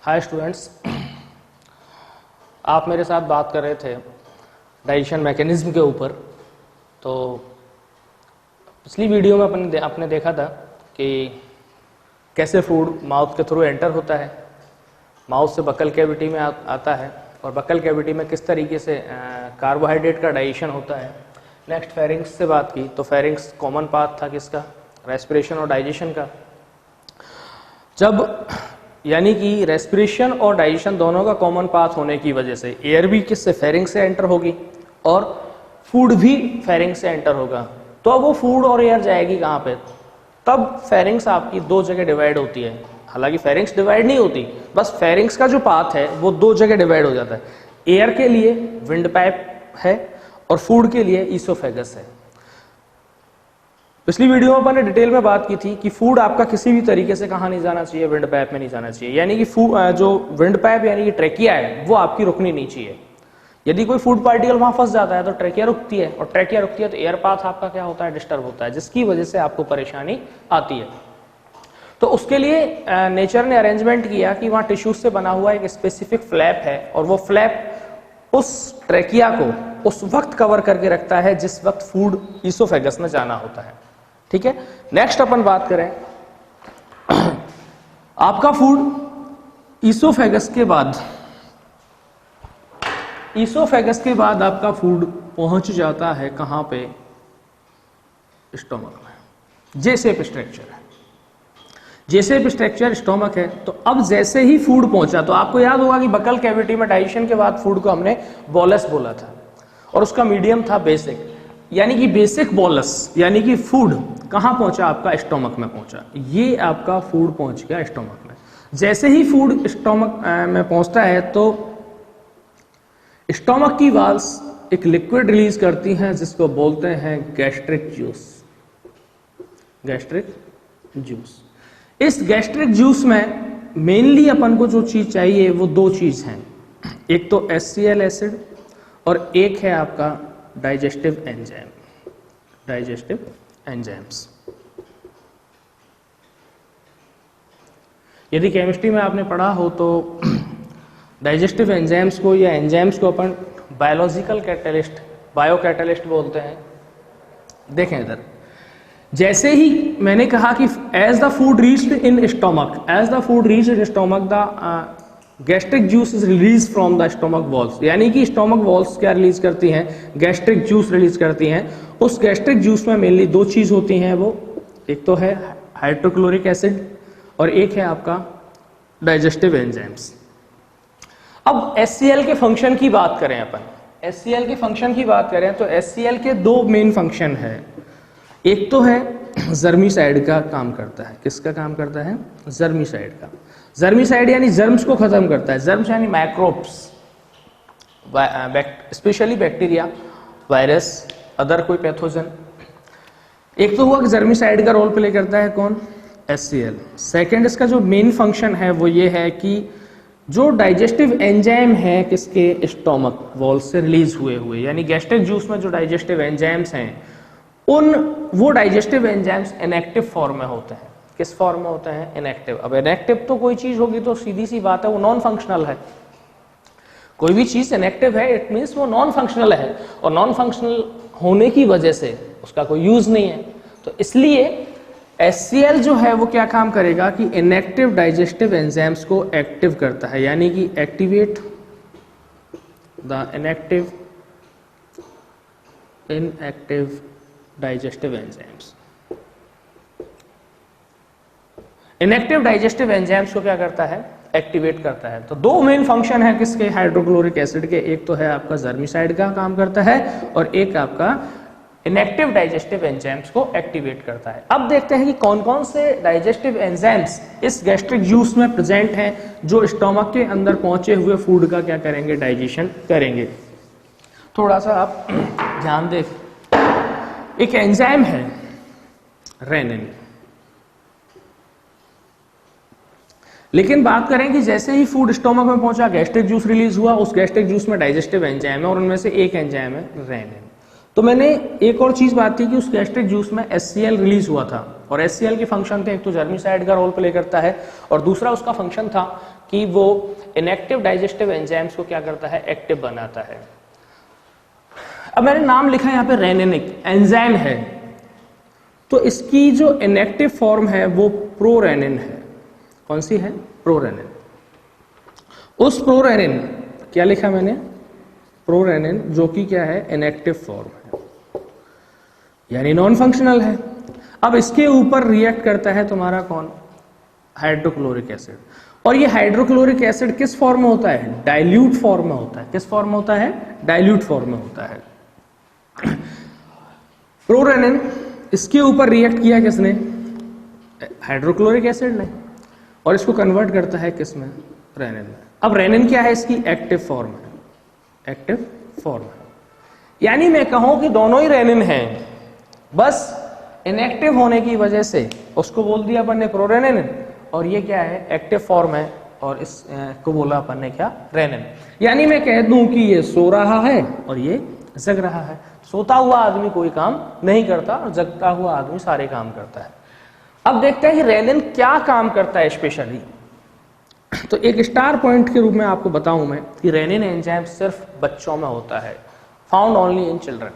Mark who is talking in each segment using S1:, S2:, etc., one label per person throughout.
S1: Hi students, आप मेरे साथ बात कर रहे थे डाइजेशन मैकेनिज्म के ऊपर। तो पिछली वीडियो में आपने देखा था कि कैसे फूड माउथ के थ्रू एंटर होता है, माउथ से बकल कैविटी में आता है और बकल कैविटी में किस तरीके से कार्बोहाइड्रेट का डाइजेशन होता है। नेक्स्ट फेरिंग्स से बात की तो फेरिंग्स कॉमन पाथ था किसका, रेस्पिरेशन और डाइजेशन का। जब यानी कि रेस्पिरेशन और डाइजेशन दोनों का कॉमन पाथ होने की वजह से एयर भी किससे, फेरिंग से एंटर होगी और फूड भी फेरिंग से एंटर होगा। तो अब वो फूड और एयर जाएगी कहाँ पे, तब फेरिंग्स आपकी दो जगह डिवाइड होती है। हालांकि फेरिंग्स डिवाइड नहीं होती, बस फेरिंग्स का जो पाथ है वो दो जगह डिवाइड हो जाता है। एयर के लिए विंड पाइप है और फूड के लिए ईसोफेगस है। पिछली वीडियो में मैंने डिटेल में बात की थी कि फूड आपका किसी भी तरीके से कहाँ नहीं जाना चाहिए, विंड पाइप में नहीं जाना चाहिए। यानी कि जो विंड पाइप यानी कि ट्रेकिया है वो आपकी रुकनी नहीं चाहिए। यदि कोई फूड पार्टिकल वहां फंस जाता है तो ट्रेकिया रुकती है, और ट्रेकिया रुकती है तो एयर पाथ आपका क्या होता है, डिस्टर्ब होता है, जिसकी वजह से आपको परेशानी आती है। तो उसके लिए नेचर ने अरेंजमेंट किया कि वहाँ टिश्यूज से बना हुआ एक स्पेसिफिक फ्लैप है और वो फ्लैप उस ट्रेकिया को उस वक्त कवर करके रखता है जिस वक्त फूड ईसोफेगस में जाना होता है। ठीक है, नेक्स्ट अपन बात करें आपका फूड ईसोफेगस के बाद आपका फूड पहुंच जाता है कहां पे, स्टोमक में। जे-शेप स्ट्रक्चर है, जे-शेप स्ट्रक्चर स्टोमक है। तो अब जैसे ही फूड पहुंचा, तो आपको याद होगा कि बकल कैविटी में डाइजेशन के बाद फूड को हमने बोलस बोला था और उसका मीडियम था बेसिक, यानी कि बेसिक बोलस, यानी कि फूड कहां पहुंचा, आपका स्टोमक में पहुंचा। ये आपका फूड पहुंच गया स्टोमक में। जैसे ही फूड स्टोमक में पहुंचता है तो स्टोमक की वाल्स एक लिक्विड रिलीज करती हैं जिसको बोलते हैं गैस्ट्रिक जूस। गैस्ट्रिक जूस, इस गैस्ट्रिक जूस में मेनली अपन को जो चीज चाहिए वो दो चीज हैं, एक तो HCl एसिड और एक है आपका डाइजेस्टिव एंजाइम, डाइजेस्टिव एंजाइम्स। यदि केमिस्ट्री में आपने पढ़ा हो तो डाइजेस्टिव एंजाइम्स को या एंजाइम्स को अपन बायोलॉजिकल कैटलिस्ट, बायो कैटलिस्ट बोलते हैं। देखें इधर, जैसे ही मैंने कहा कि as the food reached in stomach, the gastric juice is release from the stomach walls, यानी कि स्टोमक वॉल्स क्या रिलीज करती हैं, गैस्ट्रिक जूस रिलीज करती हैं। उस गैस्ट्रिक जूस में मेनली दो चीज होती हैं, वो एक तो है हाइड्रोक्लोरिक एसिड और एक है आपका डाइजेस्टिव एंजाइम्स। अब HCl के फंक्शन की बात करें अपन, HCl के फंक्शन की बात करें तो HCl के दो मेन फंक्शन है। एक तो है जर्मीसाइड का काम करता है। किसका काम करता है, जर्मीसाइड का। जर्मीसाइड यानी जर्म्स को खत्म करता है। जर्म्स यानी microbes, specially bacteria, virus, other कोई पैथोजन। एक तो हुआ कि जर्मीसाइड का रोल प्ले करता है कौन, HCl। सेकेंड इसका जो मेन फंक्शन है वो ये है कि जो डाइजेस्टिव एंजाइम है किसके, स्टोमक वॉल से रिलीज हुए यानी गैस्ट्रिक जूस में जो डाइजेस्टिव एंजाइम्स हैं वो डाइजेस्टिव एंजाइम्स इनएक्टिव फॉर्म में होते हैं। किस फॉर्म में होते हैं, इनएक्टिव। अब इनएक्टिव तो कोई चीज होगी तो सीधी सी बात है वो नॉन फंक्शनल है। कोई भी चीज इनएक्टिव है इट मीन्स वो नॉन फंक्शनल है, और नॉन फंक्शनल होने की वजह से उसका कोई यूज नहीं है। तो इसलिए HCl जो है वो क्या काम करेगा कि इनएक्टिव डाइजेस्टिव एंजाइम्स को एक्टिव करता है, यानी कि activate the inactive digestive enzymes. Inactive digestive enzymes को क्या करता है, एक्टिवेट करता है। तो दो मेन फंक्शन है किसके, हाइड्रोक्लोरिक एसिड के। एक तो है आपका जर्मीसाइड का काम करता है और एक आपका इनएक्टिव डाइजेस्टिव एंजाइम्स को एक्टिवेट करता है। अब देखते हैं कि कौन कौन से डाइजेस्टिव एंजाइम्स इस गैस्ट्रिक जूस में प्रेजेंट हैं जो स्टोमक के अंदर पहुंचे हुए फूड का क्या करेंगे, डाइजेशन करेंगे। थोड़ा सा आप ध्यान दें, एक एंजाइम है रेनिन। लेकिन बात करें कि जैसे ही फूड स्टोमक में पहुंचा, गैस्ट्रिक जूस रिलीज हुआ, उस गैस्ट्रिक जूस में डाइजेस्टिव एंजाइम है और उनमें से एक एंजाइम है रेनिन। तो मैंने एक और चीज बात की कि उस गैस्ट्रिक जूस में HCl रिलीज हुआ था, और HCl के फंक्शन थे, एक तो जर्मिसाइड का रोल प्ले करता है और दूसरा उसका फंक्शन था कि वो इनएक्टिव डाइजेस्टिव एंजाइम्स को क्या करता है, एक्टिव बनाता है। अब मैंने नाम लिखा है यहाँ पे रेनिनिक एंजाइम है, तो इसकी जो इनएक्टिव फॉर्म है वो प्रोरेनिन है। कौन सी है? प्रोरेनिन। उस प्रोरेनिन, क्या लिखा मैंने? प्रोरेनिन, जो कि क्या है, इनएक्टिव फॉर्म है, यानी नॉन फंक्शनल है। अब इसके ऊपर रिएक्ट करता है तुम्हारा कौन? Hydrochloric acid. और ये हाइड्रोक्लोरिक एसिड किस फॉर्म में होता है? डाइल्यूट फॉर्म में होता है। किस फॉर्म में होता है? डाइल्यूट फॉर्म में होता है। प्रोरेनिन, इसके ऊपर रिएक्ट किया किसने? हाइड्रोक्लोरिक एसिड ने, और इसको कन्वर्ट करता है किसमें? रेनिन में। अब रेनिन क्या है? इसकी एक्टिव फॉर्म है, एक्टिव फॉर्म है। यानी मैं कहूं कि दोनों ही रेनिन हैं, बस इनएक्टिव होने की वजह से उसको बोल दिया अपन ने प्रोरेनिन, और ये क्या है? एक्टिव फॉर्म है, और इसको बोला अपन ने क्या? रेनिन। यानी मैं कह दूं कि ये सो रहा है और ये जग रहा है। सोता हुआ आदमी कोई काम नहीं करता और जगता हुआ आदमी सारे काम करता है। अब देखते हैं कि रेनिन क्या काम करता है स्पेशली। तो एक स्टार पॉइंट के रूप में आपको बताऊं मैं कि रेनिन एंजाइम सिर्फ बच्चों में होता है, found only in children,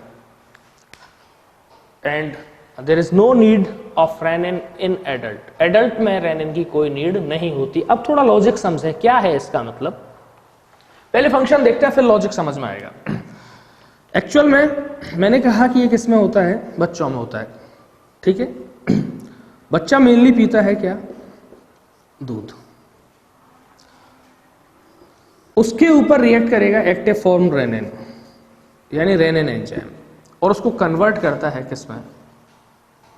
S1: and there is no need of rennin in adult. Adult में रेनिन की कोई नीड नहीं होती। अब थोड़ा लॉजिक समझें, क्या है इसका मतलब। पहले फंक्शन देखते हैं, फिर लॉजिक समझ में आएगा। एक्चुअल में मैंने कहा कि ये किसमें होता है? बच्चों में होता है, ठीक है। बच्चा मेनली पीता है क्या? दूध। उसके ऊपर रिएक्ट करेगा एक्टिव फॉर्म रेनिन, यानी रेनिन एंजाइम, और उसको कन्वर्ट करता है किसमें?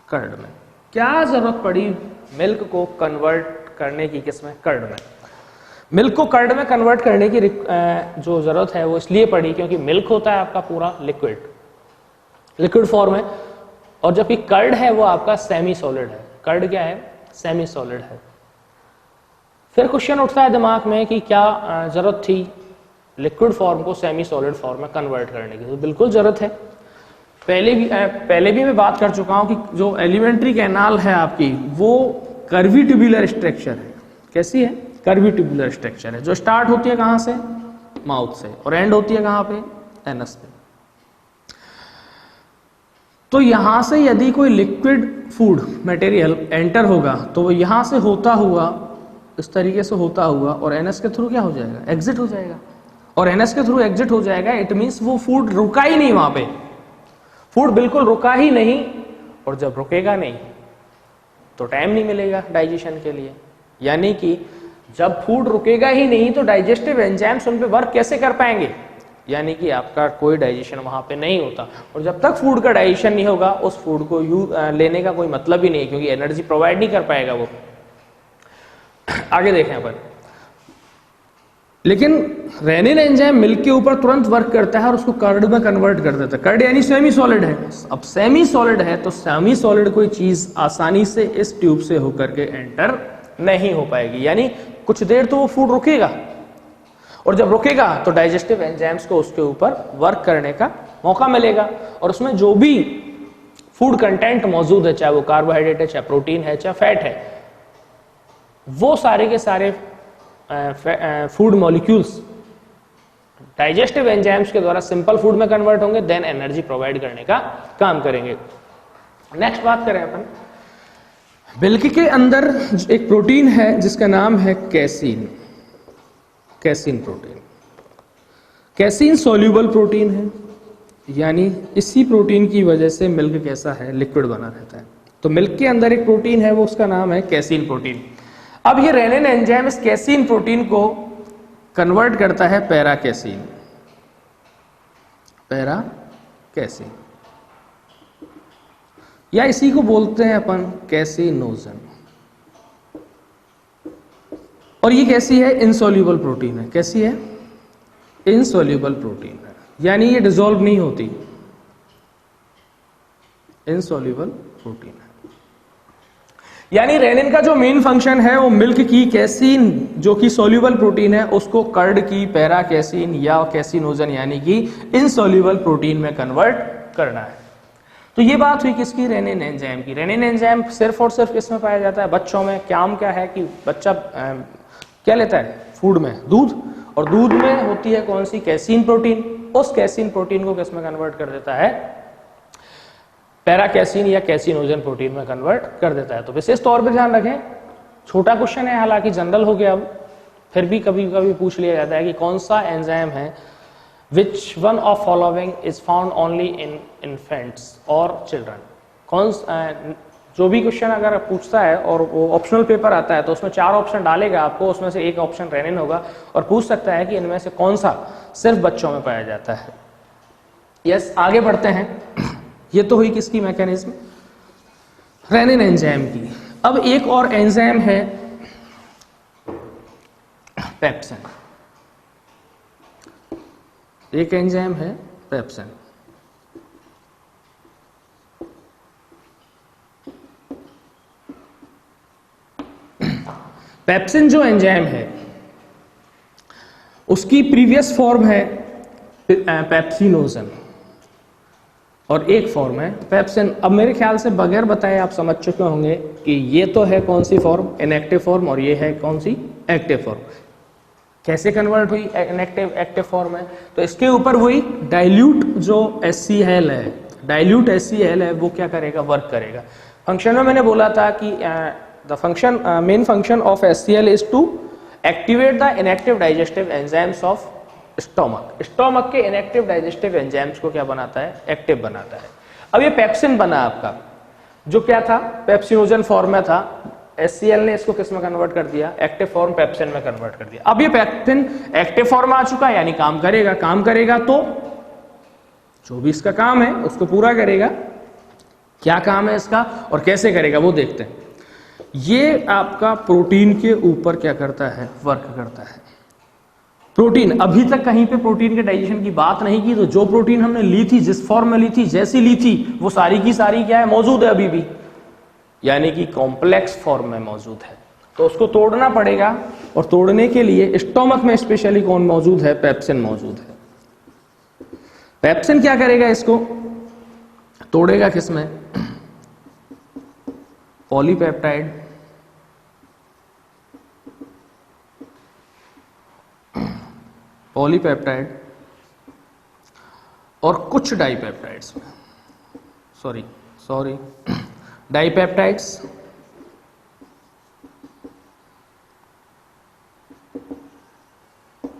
S1: कर्ड में। क्या जरूरत पड़ी मिल्क को कन्वर्ट करने की? किसमें? कर्ड में। मिल्क को कर्ड में कन्वर्ट करने की जो जरूरत है वो इसलिए पड़ी क्योंकि मिल्क होता है आपका पूरा लिक्विड फॉर्म है, और जबकि कर्ड है वो आपका सेमी सॉलिड है। कर्ड क्या है? सेमी सॉलिड है। फिर क्वेश्चन उठता है दिमाग में कि क्या जरूरत थी लिक्विड फॉर्म को सेमी सॉलिड फॉर्म में कन्वर्ट करने की? तो बिल्कुल जरूरत है। पहले भी मैं बात कर चुका हूं कि जो एलिमेंट्री कैनाल है आपकी, वो कर्वी ट्यूबुलर स्ट्रक्चर है। कैसी है? कर्वी ट्यूबुलर स्ट्रक्चर है, जो स्टार्ट होती है कहां से? माउथ से, और एंड होती है कहां पे? एनस पे। तो यहां से यदि कोई लिक्विड फूड मटेरियल एंटर होगा तो वो यहां से होता हुआ, इस तरीके से होता हुआ, और एनएस के थ्रू क्या हो जाएगा? एग्जिट हो जाएगा। और एनएस के थ्रू एग्जिट हो जाएगा, इट मींस वो फूड रुका ही नहीं वहां पे। फूड बिल्कुल रुका ही नहीं, और जब रुकेगा नहीं तो टाइम नहीं मिलेगा डाइजेशन के लिए। यानी कि जब फूड रुकेगा ही नहीं तो डाइजेस्टिव एंजाइम्स उन पे वर्क कैसे कर पाएंगे? यानी कि आपका कोई डाइजेशन वहां पे नहीं होता, और जब तक फूड का डाइजेशन नहीं होगा उस फूड को लेने का कोई मतलब ही नहीं, क्योंकि एनर्जी प्रोवाइड नहीं कर पाएगा वो। आगे देखें अपन। लेकिन रेनिन एंजाइम मिल्क के ऊपर तुरंत वर्क करता है और उसको कर्ड में कन्वर्ट कर देता है। कर्ड यानी सेमी सॉलिड है। अब सेमी सॉलिड है तो सेमी सॉलिड कोई चीज आसानी से इस ट्यूब से होकर के एंटर नहीं हो पाएगी, यानी कुछ देर तो वो फूड रुकेगा, और जब रुकेगा तो डाइजेस्टिव एंजाइम्स को उसके ऊपर वर्क करने का मौका मिलेगा, और उसमें जो भी फूड कंटेंट मौजूद है, चाहे वो कार्बोहाइड्रेट है, चाहे प्रोटीन है, चाहे फैट है, वो सारे के सारे फूड मॉलिक्यूल्स डाइजेस्टिव एंजाइम्स के द्वारा सिंपल फूड में कन्वर्ट होंगे, देन एनर्जी प्रोवाइड करने का काम करेंगे। नेक्स्ट बात करें अपन, मिल्क के अंदर एक प्रोटीन है जिसका नाम है casein. Casein protein, casein soluble protein है, यानी इसी प्रोटीन की वजह से मिल्क कैसा है? लिक्विड बना रहता है। तो मिल्क के अंदर एक प्रोटीन है, वो उसका नाम है कैसीन प्रोटीन। अब ये रेनिन एंजाइम इस कैसीन प्रोटीन को कन्वर्ट करता है पैरा कैसीन। पैरा कैसीन, या इसी को बोलते हैं अपन कैसिनोजन। और ये कैसी है? इनसॉल्यूबल प्रोटीन है। कैसी है? इनसॉल्यूबल प्रोटीन है, यानी ये डिसॉल्व नहीं होती। इनसॉल्यूबल प्रोटीन है, यानी रेनिन का जो मेन फंक्शन है वो मिल्क की कैसीन, जो कि सॉल्यूबल प्रोटीन है, उसको कर्ड की पैरा कैसीन या कैसिनोजन यानी कि इनसॉल्यूबल प्रोटीन में कन्वर्ट करना है। तो ये बात हुई किसकी, रेनिन एंजाइम की। रेनिन एंजाइम सिर्फ और सिर्फ किसमें पाया जाता है, बच्चों में। काम क्या है कि बच्चा क्या लेता है फूड में, दूध, और दूध में होती है कौन सी, कैसीन प्रोटीन। उस कैसीन प्रोटीन को किसमें कन्वर्ट कर देता है, पैराकैसीन या कैसीनोजन प्रोटीन में कन्वर्ट कर देता है। तो विशेष तौर पर ध्यान रखें, छोटा क्वेश्चन है, हालांकि जनरल हो गया, अब फिर भी कभी कभी पूछ लिया जाता है कि कौन सा एंजाइम है, which one of following is found only in infants और चिल्ड्रन। कौन जो भी क्वेश्चन अगर पूछता है और वो ऑप्शनल पेपर आता है तो उसमें 4 ऑप्शन डालेगा आपको, उसमें से एक ऑप्शन रेनिन होगा और पूछ सकता है कि इनमें से कौन सा सिर्फ बच्चों में पाया जाता है। यस, आगे बढ़ते हैं। ये तो हुई किसकी मैकेनिज्म, रेनिन एंजाइम की। अब एक और एंजाइम है पेप्सिन। एक एंजाइम है पेप्सिन। पेप्सिन जो एंजाइम है उसकी प्रीवियस फॉर्म है पेप्सिनोजन और एक फॉर्म है पेप्सिन। अब मेरे ख्याल से बगैर बताए आप समझ चुके होंगे कि ये तो है कौन सी फॉर्म, इनएक्टिव फॉर्म, और ये है कौन सी, एक्टिव फॉर्म। कैसे कन्वर्ट हुई इनएक्टिव एक्टिव फॉर्म है, तो इसके ऊपर वही डाइल्यूट जो HCl है, डाइल्यूट HCl है, वो क्या करेगा, वर्क करेगा। फंक्शन में मैंने बोला था कि the function main function of HCl is to activate the inactive digestive enzymes of stomach. Stomach के इनएक्टिव डाइजेस्टिव एंजाइम्स को क्या बनाता है, एक्टिव बनाता है। अब ये पेप्सिन बना आपका, जो क्या था, पेप्सिनोजन फॉर्म में था, HCl ने इसको किस में कन्वर्ट कर दिया, एक्टिव फॉर्म पेप्सिन में कन्वर्ट कर दिया। अब ये पेप्सिन एक्टिव फॉर्म आ चुका है, यानी काम करेगा। काम करेगा तो जो भी इसका काम है उसको पूरा करेगा। क्या काम है इसका और कैसे करेगा वो देखते हैं। ये आपका प्रोटीन के ऊपर क्या करता है, वर्क करता है। प्रोटीन, अभी तक कहीं पे प्रोटीन के डाइजेशन की बात नहीं की, तो जो प्रोटीन हमने ली थी, जिस फॉर्म में ली थी, जैसी ली थी, वो सारी की सारी क्या है, मौजूद है अभी भी, यानी कि कॉम्प्लेक्स फॉर्म में मौजूद है। तो उसको तोड़ना पड़ेगा, और तोड़ने के लिए स्टोमक में स्पेशली कौन मौजूद है, पेप्सिन मौजूद है। पेप्सिन क्या करेगा, इसको तोड़ेगा किसमें, पॉलीपेप्टाइड, पॉलीपेप्टाइड और कुछ डाइपेप्टाइड्स में, sorry dipeptides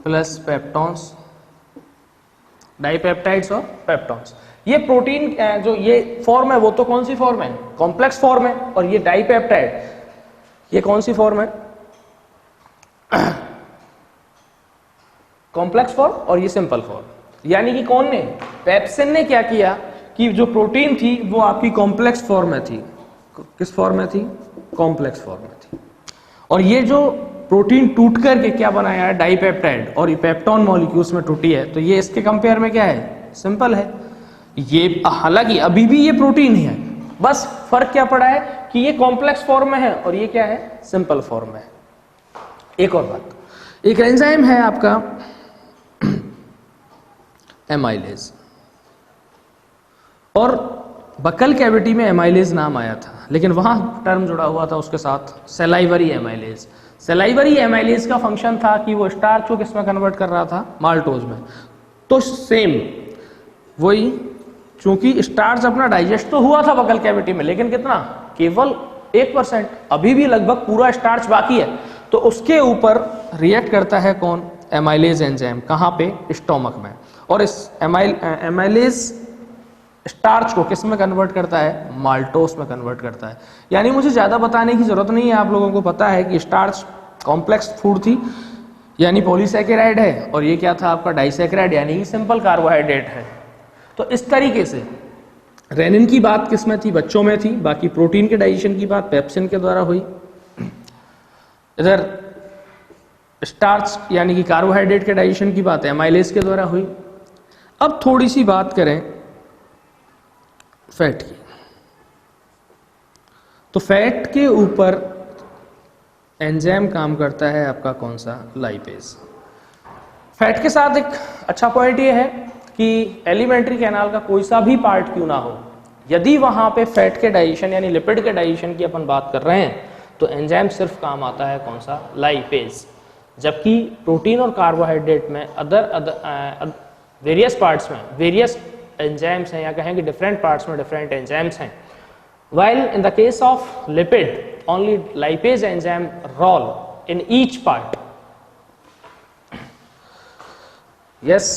S1: plus peptones, dipeptides और पेप्टॉन्स। ये प्रोटीन जो ये फॉर्म है वो तो कौन सी फॉर्म है, कॉम्प्लेक्स फॉर्म है, और ये डाइपेप्टाइड ये कौन सी फॉर्म है, कॉम्प्लेक्स फॉर्म, और ये सिंपल फॉर्म। यानी कि कौन ने, पेप्सिन ने क्या किया कि जो प्रोटीन थी वो आपकी कॉम्प्लेक्स फॉर्म में थी। किस फॉर्म में थी, कॉम्प्लेक्स फॉर्म में थी। और ये जो प्रोटीन टूट करके क्या बनाया है, डाइपेप्टाइड, और ये पेप्टॉन मॉलिक्यूल्स में टूटी है, तो ये इसके कंपेयर में क्या है, सिंपल है। ये हालांकि अभी भी ये प्रोटीन ही है, बस फर्क क्या पड़ा है कि ये कॉम्प्लेक्स फॉर्म में है और ये क्या है, सिंपल फॉर्म में है। एक और बात, एक एंजाइम है आपका एमाइलेज, और बकल कैविटी में एमाइलेज नाम आया था, लेकिन वहां टर्म जुड़ा हुआ था उसके साथ, सेलाइवरी एमाइलेज। सेलाइवरी एमाइलेज का फंक्शन था कि वो स्टार्च को किसमें कन्वर्ट कर रहा था, माल्टोज में। तो सेम वही, चूंकि स्टार्च अपना डाइजेस्ट तो हुआ था बकल कैविटी में, लेकिन कितना, केवल 1%, अभी भी लगभग पूरा स्टार्च बाकी है। तो उसके ऊपर रिएक्ट करता है कौन, एमाइलेज एंजाइम। कहाँ पे, स्टोमक में। और इस एमाइलेज स्टार्च को किस में कन्वर्ट करता है, माल्टोस में कन्वर्ट करता है। यानी मुझे ज्यादा बताने की जरूरत नहीं है, आप लोगों को पता है कि स्टार्च कॉम्प्लेक्स फूड थी, यानी पॉलीसैकेराइड है, और ये क्या था आपका, डाइसैकेराइड, यानी कि सिंपल कार्बोहाइड्रेट है। तो इस तरीके से रेनिन की बात किस में थी, बच्चों में थी, बाकी प्रोटीन के डाइजेशन की बात पेप्सिन के द्वारा हुई। इधर स्टार्च यानी कि कार्बोहाइड्रेट के डाइजेशन की बात एमाइलेज के द्वारा हुई। अब थोड़ी सी बात करें फैट की, तो फैट के ऊपर एंजाइम काम करता है आपका कौन सा, लाइपेज। फैट के साथ एक अच्छा पॉइंट ये है कि एलिमेंट्री कैनाल का कोई सा भी पार्ट क्यों ना हो, यदि वहां पे फैट के डाइजेशन यानी लिपिड के डाइजेशन की अपन बात कर रहे हैं तो एंजाइम सिर्फ काम आता है कौन सा, लाइपेज। जबकि प्रोटीन और कार्बोहाइड्रेट में वेरियस पार्ट्स में वेरियस एंजाइम्स हैं, या कहें कि डिफरेंट पार्ट्स में डिफरेंट एंजाइम्स हैं। while in the case of lipid only lipase enzyme role in each part. yes,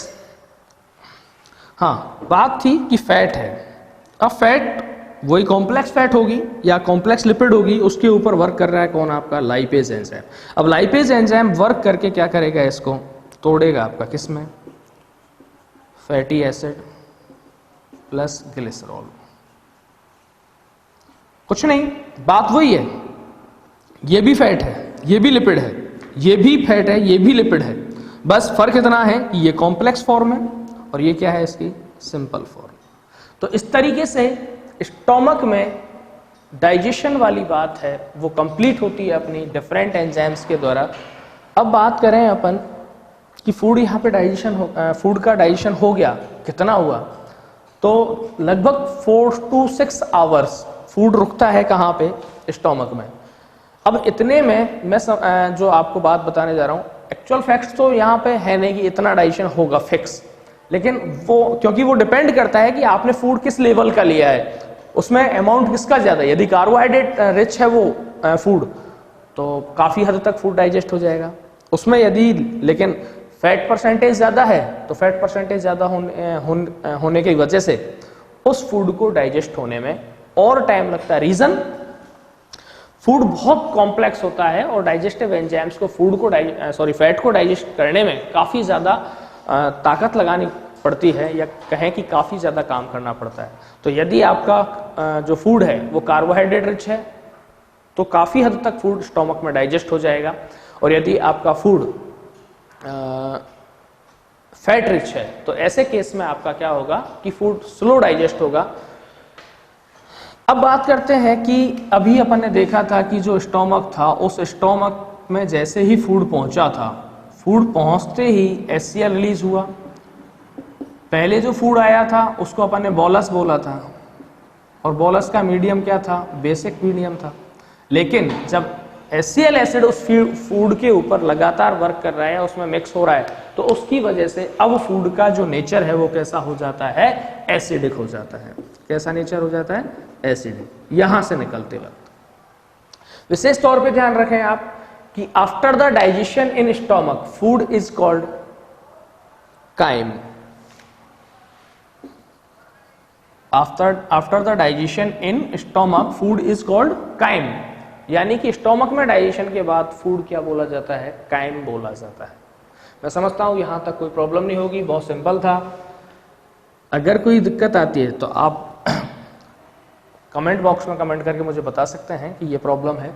S1: हाँ बात थी कि फैट है। अब फैट वही कॉम्प्लेक्स फैट होगी या कॉम्प्लेक्स लिपिड होगी, उसके ऊपर वर्क कर रहा है कौन, आपका लाइपेज एंजाइम। अब लाइपेज एंजाइम वर्क करके क्या करेगा, इसको तोड़ेगा आपका किसमें, फैटी एसिड प्लस ग्लिसरॉल। कुछ नहीं, बात वही है, ये भी फैट है, ये भी लिपिड है, ये भी फैट है, ये भी लिपिड है, बस फर्क इतना है कि ये कॉम्प्लेक्स फॉर्म है और ये क्या है, इसकी सिंपल फॉर्म। तो इस तरीके से स्टोमक में डाइजेशन वाली बात है वो कंप्लीट होती है अपनी डिफरेंट एंजाइम्स के द्वारा। अब बात करें अपन कि फूड यहाँ पे फूड का डाइजेशन हो गया, कितना हुआ, तो लगभग 4 to 6 आवर्स फूड रुकता है कहाँ पे, स्टोमक में। अब इतने में मैं जो आपको बात बताने जा रहा हूँ, एक्चुअल फैक्ट्स तो यहाँ पे है नहीं कि इतना डाइजेशन होगा फिक्स, लेकिन वो क्योंकि वो डिपेंड करता है कि आपने फूड किस लेवल का लिया है, उसमें अमाउंट किसका ज्यादा है। यदि कार्बोहाइड्रेट रिच है वो फूड, तो काफी हद तक फूड डाइजेस्ट हो जाएगा उसमें। यदि लेकिन फैट परसेंटेज ज्यादा है तो फैट परसेंटेज ज्यादा होने की वजह से उस फूड को डाइजेस्ट होने में और टाइम लगता है। रीजन, फूड बहुत कॉम्प्लेक्स होता है और डाइजेस्टिव एंजाइम्स को फैट को डाइजेस्ट करने में काफी ज्यादा ताकत लगानी पड़ती है, या कहें कि काफी ज्यादा काम करना पड़ता है। तो यदि आपका जो फूड है वो कार्बोहाइड्रेट रिच है तो काफी हद तक फूड स्टोमक में डाइजेस्ट हो जाएगा, और यदि आपका फूड फैट रिच है तो ऐसे केस में आपका क्या होगा कि फूड स्लो डाइजेस्ट होगा। अब बात करते हैं कि अभी अपन ने देखा था कि जो स्टोमक था, उस स्टोमक में जैसे ही फूड पहुंचा था, फूड पहुंचते ही HCl रिलीज हुआ। पहले जो फूड आया था उसको अपन ने बोलस बोला था, और बोलस का मीडियम क्या था, बेसिक मीडियम था। लेकिन जब HCl एसिड उस फूड के ऊपर लगातार वर्क कर रहा है, उसमें मिक्स हो रहा है, तो उसकी वजह से अब फूड का जो नेचर है वो कैसा हो जाता है, एसिडिक हो जाता है। कैसा नेचर हो जाता है, एसिडिक, यहां से निकलते वक्त। विशेष तौर पे ध्यान रखें आप कि after the digestion in stomach food is called crime. After the digestion in stomach food is called crime, यानी कि स्टोमक में डाइजेशन के बाद फूड क्या बोला जाता है, काइम बोला जाता है। मैं समझता हूं यहां तक कोई प्रॉब्लम नहीं होगी, बहुत सिंपल था। अगर कोई दिक्कत आती है तो आप कमेंट बॉक्स में कमेंट करके मुझे बता सकते हैं कि ये प्रॉब्लम है।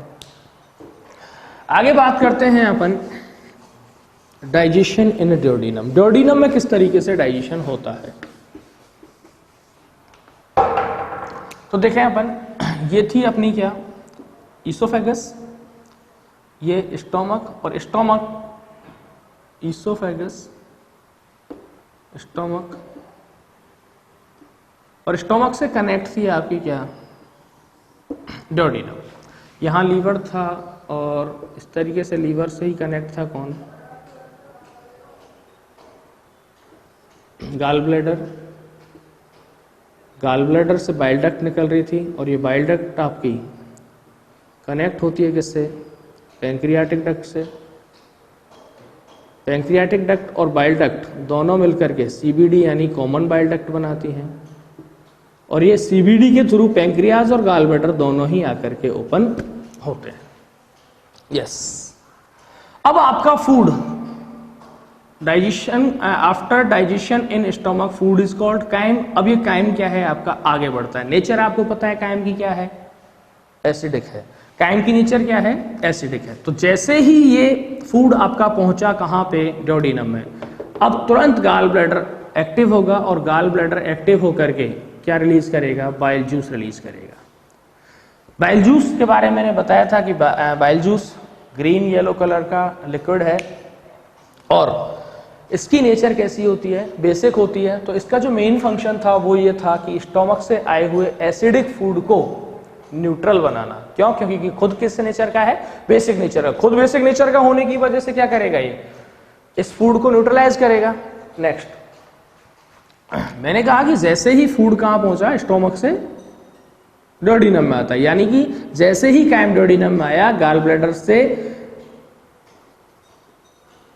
S1: आगे बात करते हैं अपन डाइजेशन इन ड्यूोडेनम। ड्यूोडेनम में किस तरीके से डाइजेशन होता है, तो देखें अपन, ये थी अपनी क्या, ईसोफेगस, ये स्टोमक, और स्टोमक, ईसोफेगस, स्टोमक, और स्टोमक से कनेक्ट थी आपकी क्या, ड्यूोडेनम। यहाँ लीवर था और इस तरीके से लीवर से ही कनेक्ट था कौन, गाल ब्लैडर। गाल ब्लैडर से बाइल डक्ट निकल रही थी, और ये बाइल डक्ट आपकी कनेक्ट होती है किससे, पैंक्रियाटिक डक्ट से। पैंक्रियाटिक डक्ट और बाइल डक्ट दोनों मिलकर के CBD यानी कॉमन बाइल डक्ट बनाती हैं, और ये CBD के थ्रू पैंक्रियाज और गाल ब्लैडर दोनों ही आकर के ओपन होते हैं। यस, अब आपका food digestion, after digestion in stomach food is called crime. अब ये काइम क्या है आपका, आगे बढ़ता है। नेचर आपको पता है काइम की क्या है, एसिडिक है। काइम की नेचर क्या है, एसिडिक है। तो जैसे ही ये फूड आपका पहुंचा कहाँ पे, ड्यूोडेनम में, अब तुरंत गाल ब्लैडर एक्टिव होगा, और गाल ब्लैडर एक्टिव होकर के क्या रिलीज करेगा, बाइल जूस रिलीज करेगा। बाइल जूस के बारे में मैंने बताया था कि bile juice green yellow colour का लिक्विड है, और इसकी नेचर कैसी होती है, बेसिक होती है। तो इसका जो मेन फंक्शन था वो ये था कि स्टोमक से आए हुए एसिडिक फूड को न्यूट्रल बनाना। क्यों? क्योंकि खुद किस नेचर का है, बेसिक नेचर का। खुद बेसिक नेचर का होने की वजह से क्या करेगा, ये इस फूड को न्यूट्रलाइज करेगा। नेक्स्ट, मैंने कहा कि जैसे ही फूड कहां पहुंचा, स्टोमक से ड्यूोडेनम में आता है, यानी कि जैसे ही काइम ड्यूोडेनम में आया, गॉल ब्लैडर से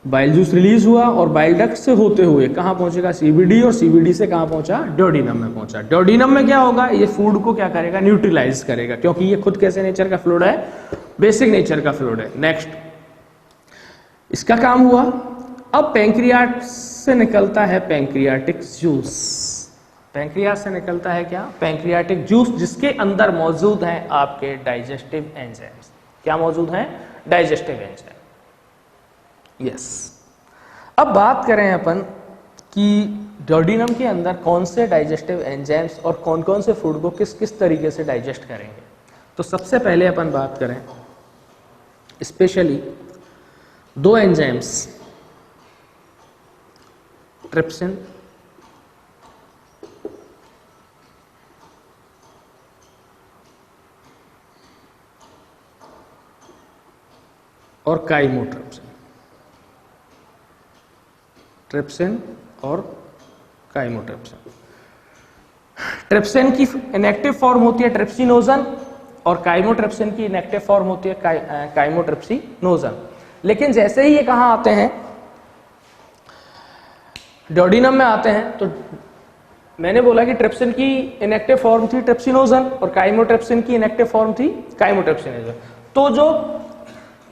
S1: बाइल जूस रिलीज हुआ और बाइल डक्ट से होते हुए कहां पहुंचेगा, सीबीडी, और सीबीडी से कहां पहुंचा, ड्यूोडेनम में पहुंचा। ड्यूोडेनम में क्या होगा, ये फूड को क्या करेगा, न्यूट्रलाइज करेगा, क्योंकि ये खुद कैसे नेचर का फ्लूइड है, बेसिक नेचर का फ्लूइड है। नेक्स्ट, इसका काम हुआ। अब पैंक्रियाट से निकलता है पैंक्रियाटिक जूस। पैंक्रियास से निकलता है क्या, पैंक्रियाटिक जूस, जिसके अंदर मौजूद हैं आपके डाइजेस्टिव एंजाइम्स। क्या मौजूद हैं, डाइजेस्टिव एंजाइम। यस, अब बात करें अपन कि ड्यूोडेनम के अंदर कौन से डाइजेस्टिव एंजाइम्स और कौन कौन से फूड को किस किस तरीके से डाइजेस्ट करेंगे। तो सबसे पहले अपन बात करें स्पेशली दो एंजाइम्स, ट्रिप्सिन और काइमोट्रिप्सिन। ट्रिप्सिन और काइमोट्रिप्सिन। ट्रिप्सिन की इनएक्टिव फॉर्म होती है ट्रिप्सिनोजन और काइमोट्रिप्सिन की इनएक्टिव फॉर्म होती है काइमोट्रिप्सिनोजन। लेकिन जैसे ही ये कहां आते हैं, ड्यूोडेनम में आते हैं, तो मैंने बोला कि ट्रिप्सिन की इनएक्टिव फॉर्म थी ट्रिप्सिनोजन और काइमोट्रिप्सिन की इनएक्टिव फॉर्म थी काइमोट्रिप्सिनोजन। तो जो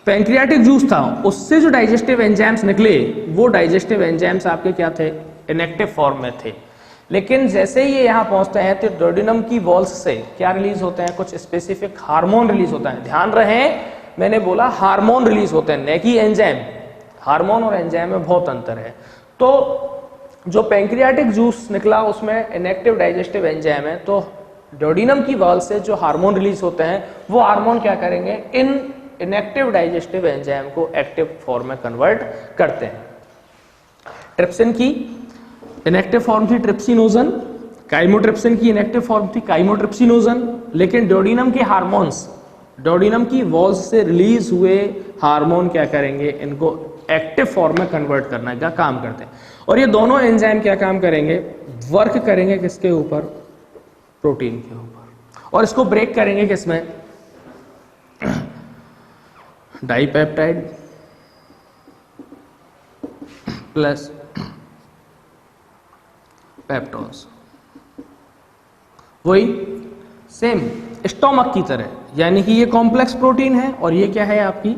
S1: पैंक्रियाटिक जूस था उससे जो डाइजेस्टिव एंजाइम्स निकले, वो डाइजेस्टिव एंजाइम्स आपके क्या थे, इनएक्टिव फॉर्म में थे। लेकिन जैसे ही ये यहाँ पहुंचते हैं तो ड्यूोडेनम की वॉल्स से क्या रिलीज होते हैं, कुछ स्पेसिफिक हार्मोन रिलीज होता है। ध्यान रहे, मैंने बोला हार्मोन रिलीज होते हैं, न कि एंजाइम। हार्मोन और एंजाइम में बहुत अंतर है। तो जो पैंक्रियाटिक जूस निकला उसमें इनएक्टिव डाइजेस्टिव एंजाइम है, तो ड्यूोडेनम की वॉल से जो हार्मोन रिलीज होते हैं वो हार्मोन क्या करेंगे, इन इनएक्टिव डाइजेस्टिव एंजाइम को एक्टिव फॉर्म में कन्वर्ट करते हैं। ट्रिप्सिन की इनएक्टिव फॉर्म थी ट्रिप्सिनोजन, काइमोट्रिप्सिन की इनएक्टिव फॉर्म थी काइमोट्रिप्सिनोजन। लेकिन ड्यूोडेनम के हार्मोन्स, ड्यूोडेनम की वॉल्स से रिलीज हुए हार्मोन क्या करेंगे, इनको एक्टिव फॉर्म में कन्वर्ट करने का काम करते हैं। और ये दोनों एंजाइम क्या काम करेंगे, वर्क करेंगे किसके ऊपर, प्रोटीन के ऊपर। और इसको ब्रेक करेंगे किसमें, डाइपेप्टाइड प्लस पेप्टोन्स। वही सेम स्टोमक की तरह, यानी कि ये कॉम्प्लेक्स प्रोटीन है और ये क्या है, आपकी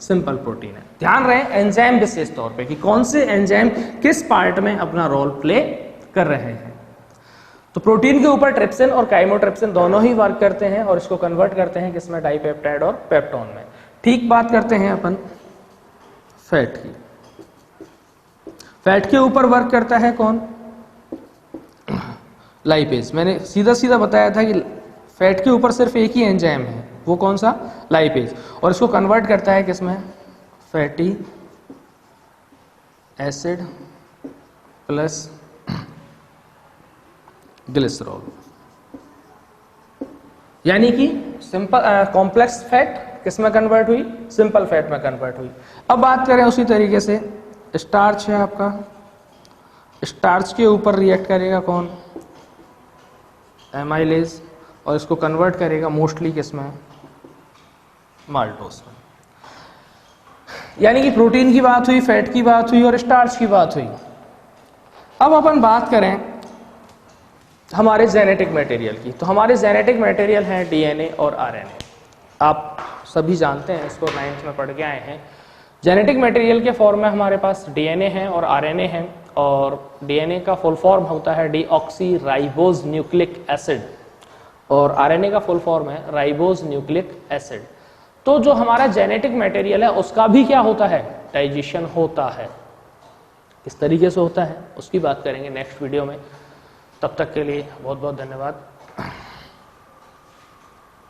S1: सिंपल प्रोटीन है। ध्यान रहे एंजाइम विशेष तौर पे कि कौन से एंजाइम किस पार्ट में अपना रोल प्ले कर रहे हैं। तो प्रोटीन के ऊपर ट्रिप्सिन और काइमोट्रिप्सिन दोनों ही वर्क करते हैं और इसको कन्वर्ट करते हैं किसमें, डाइपेप्टाइड और पेप्टोन में। ठीक बात करते हैं अपन फैट की। फैट के ऊपर वर्क करता है कौन, लाइपेज। मैंने सीधा सीधा बताया था कि फैट के ऊपर सिर्फ एक ही एंजाइम है, वो कौन सा, लाइपेज। और इसको कन्वर्ट करता है किसमें, फैटी एसिड प्लस ग्लिसरॉल। यानी कि सिंपल कॉम्प्लेक्स फैट किसमें कन्वर्ट हुई, सिंपल फैट में कन्वर्ट हुई। अब बात करें उसी तरीके से स्टार्च है आपका, स्टार्च के ऊपर रिएक्ट करेगा कौन, एमाइलेज, और इसको कन्वर्ट करेगा मोस्टली किसमें, माल्टोस में। यानी कि प्रोटीन की बात हुई, फैट की बात हुई और स्टार्च की बात हुई। अब अपन बात करें हमारे जेनेटिक मटेरियल की, तो हमारे जेनेटिक मटेरियल हैं डीएनए और आरएनए। आप सभी जानते हैं, इसको 9th में पढ़ के आए हैं। जेनेटिक मटेरियल के फॉर्म में हमारे पास डीएनए है और आरएनए है, और डीएनए का फुल फॉर्म होता है डीऑक्सी राइबोज न्यूक्लिक एसिड और आरएनए का फुल फॉर्म है राइबोज न्यूक्लिक एसिड। तो जो हमारा जेनेटिक मटेरियल है उसका भी क्या होता है, डाइजेशन होता है। किस तरीके से होता है उसकी बात करेंगे नेक्स्ट वीडियो में। तब तक के लिए बहुत बहुत धन्यवाद।